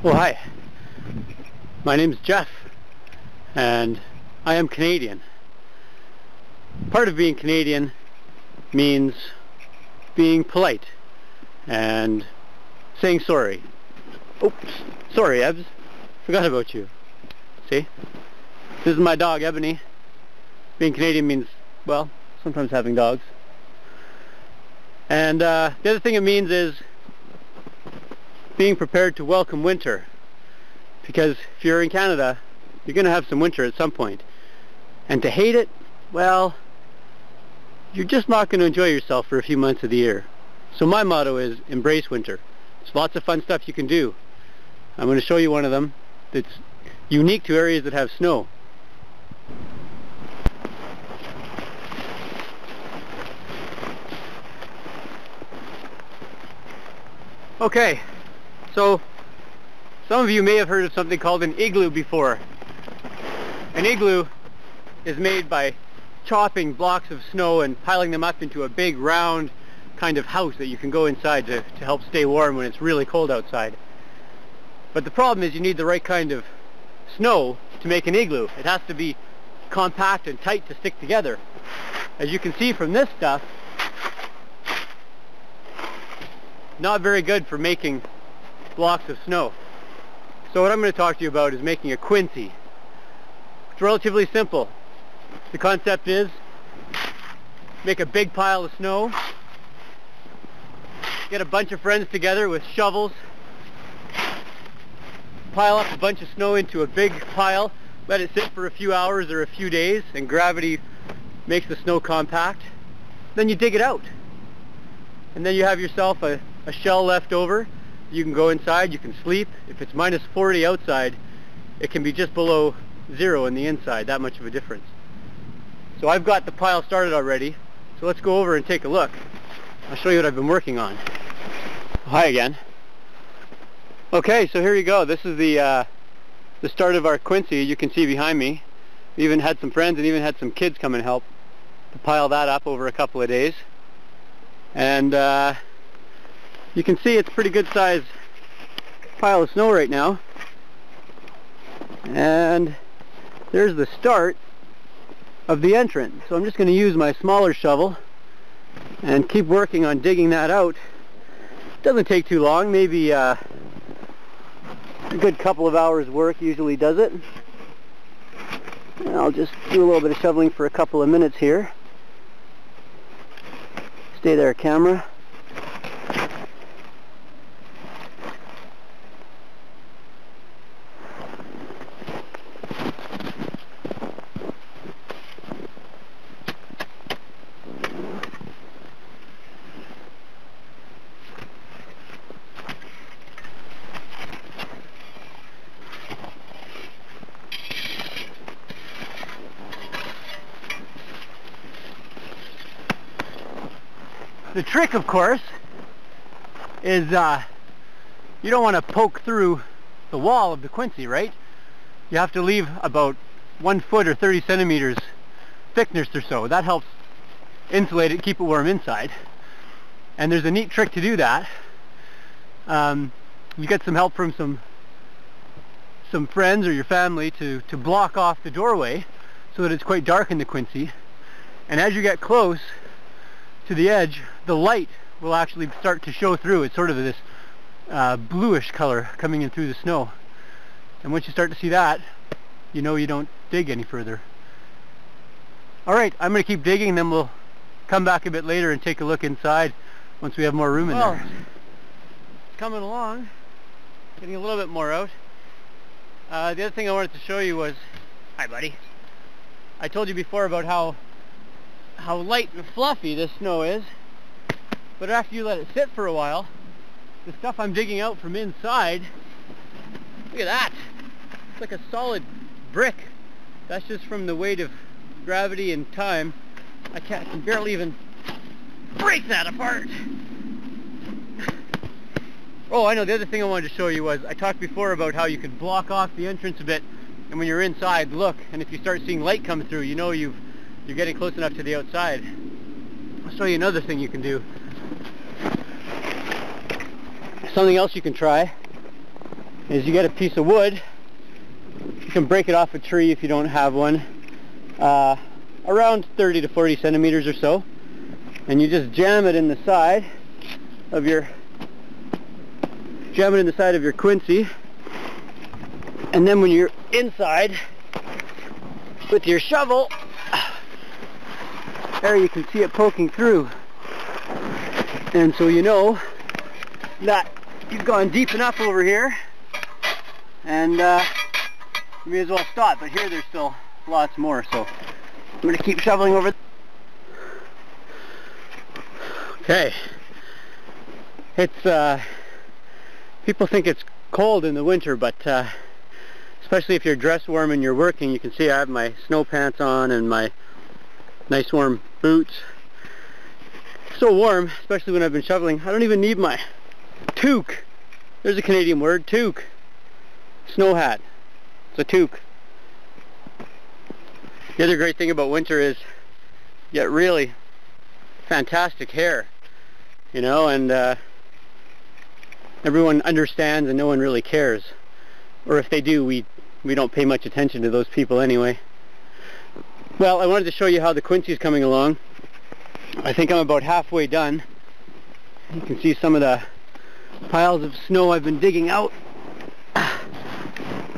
Well, hi. My name's Jeff, and I am Canadian. Part of being Canadian means being polite and saying sorry. Oops, sorry, Ebs. Forgot about you. See? This is my dog, Ebony. Being Canadian means, well, sometimes having dogs. And the other thing it means is being prepared to welcome winter, because if you're in Canada, you're going to have some winter at some point. And to hate it, well, you're just not going to enjoy yourself for a few months of the year. So my motto is embrace winter. There's lots of fun stuff you can do. I'm going to show you one of them that's unique to areas that have snow. Okay. So, some of you may have heard of something called an igloo before. An igloo is made by chopping blocks of snow and piling them up into a big round kind of house that you can go inside to help stay warm when it's really cold outside. But the problem is you need the right kind of snow to make an igloo. It has to be compact and tight to stick together. As you can see from this stuff, not very good for making blocks of snow. So what I'm going to talk to you about is making a Quinzhee. It's relatively simple. The concept is make a big pile of snow, get a bunch of friends together with shovels, pile up a bunch of snow into a big pile, let it sit for a few hours or a few days, and gravity makes the snow compact. Then you dig it out. And then you have yourself a shell left over. You can go inside, you can sleep. If it's minus 40 outside, it can be just below 0 in the inside, that much of a difference. So I've got the pile started already, so let's go over and take a look. I'll show you what I've been working on. Hi again. Okay, so here you go. This is the start of our Quinzhee. You can see behind me. We even had some friends and even had some kids come and help to pile that up over a couple of days. And you can see it's a pretty good sized pile of snow right now. And there's the start of the entrance. So I'm just going to use my smaller shovel and keep working on digging that out. It doesn't take too long, maybe a good couple of hours work usually does it. And I'll just do a little bit of shoveling for a couple of minutes here. Stay there, camera. The trick, of course, is you don't want to poke through the wall of the Quinzhee, right? You have to leave about 1 foot or 30 centimeters thickness or so. That helps insulate it, keep it warm inside. And there's a neat trick to do that. You get some help from some friends or your family to block off the doorway so that it's quite dark in the Quinzhee. And as you get close to the edge, the light will actually start to show through. It's sort of this bluish color coming in through the snow. And once you start to see that, you know you don't dig any further. Alright, I'm going to keep digging, and then we'll come back a bit later and take a look inside once we have more room in there. It's coming along, getting a little bit more out. The other thing I wanted to show you was, hi buddy, I told you before about how light and fluffy this snow is, but after you let it sit for a while, the stuff I'm digging out from inside, look at that, it's like a solid brick. That's just from the weight of gravity and time. I can barely even break that apart. Oh, I know, the other thing I wanted to show you was, I talked before about how you could block off the entrance a bit, and when you're inside, look, and if you start seeing light come through, you know you're getting close enough to the outside. I'll show you another thing you can do. Something else you can try is you get a piece of wood. You can break it off a tree if you don't have one, around 30 to 40 centimeters or so, and you just jam it in the side of your Quinzhee, and then when you're inside with your shovel, there you can see it poking through, and so you know that you've gone deep enough over here, and you may as well stop. But here there's still lots more, so I'm going to keep shoveling over. Okay, it's people think it's cold in the winter, but especially if you're dress warm and you're working. You can see I have my snow pants on and my nice warm boots. It's so warm, especially when I've been shoveling. I don't even need my toque. There's a Canadian word, toque. Snow hat. It's a toque. The other great thing about winter is you get really fantastic hair, you know, and everyone understands and no one really cares. Or if they do, we don't pay much attention to those people anyway. Well, I wanted to show you how the Quinzhee is coming along. I think I'm about halfway done. You can see some of the piles of snow I've been digging out.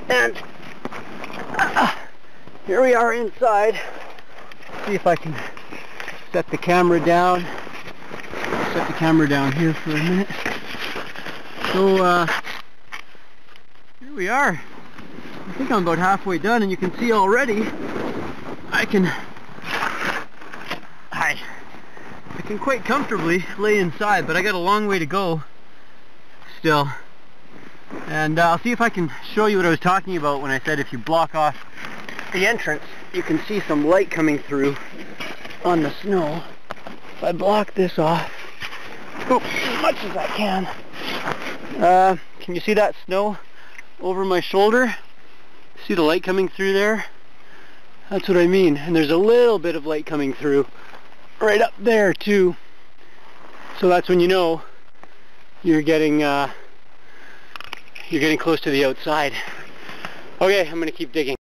And here we are inside. See if I can set the camera down. Set the camera down here for a minute. So here we are. I think I'm about halfway done, and you can see already I can quite comfortably lay inside, but I got a long way to go still. And I'll see if I can show you what I was talking about when I said if you block off the entrance, you can see some light coming through on the snow. If I block this off, as much as I can you see that snow over my shoulder? See the light coming through there? That's what I mean. And there's a little bit of light coming through right up there too. So that's when you know you're getting close to the outside. Okay, I'm going to keep digging.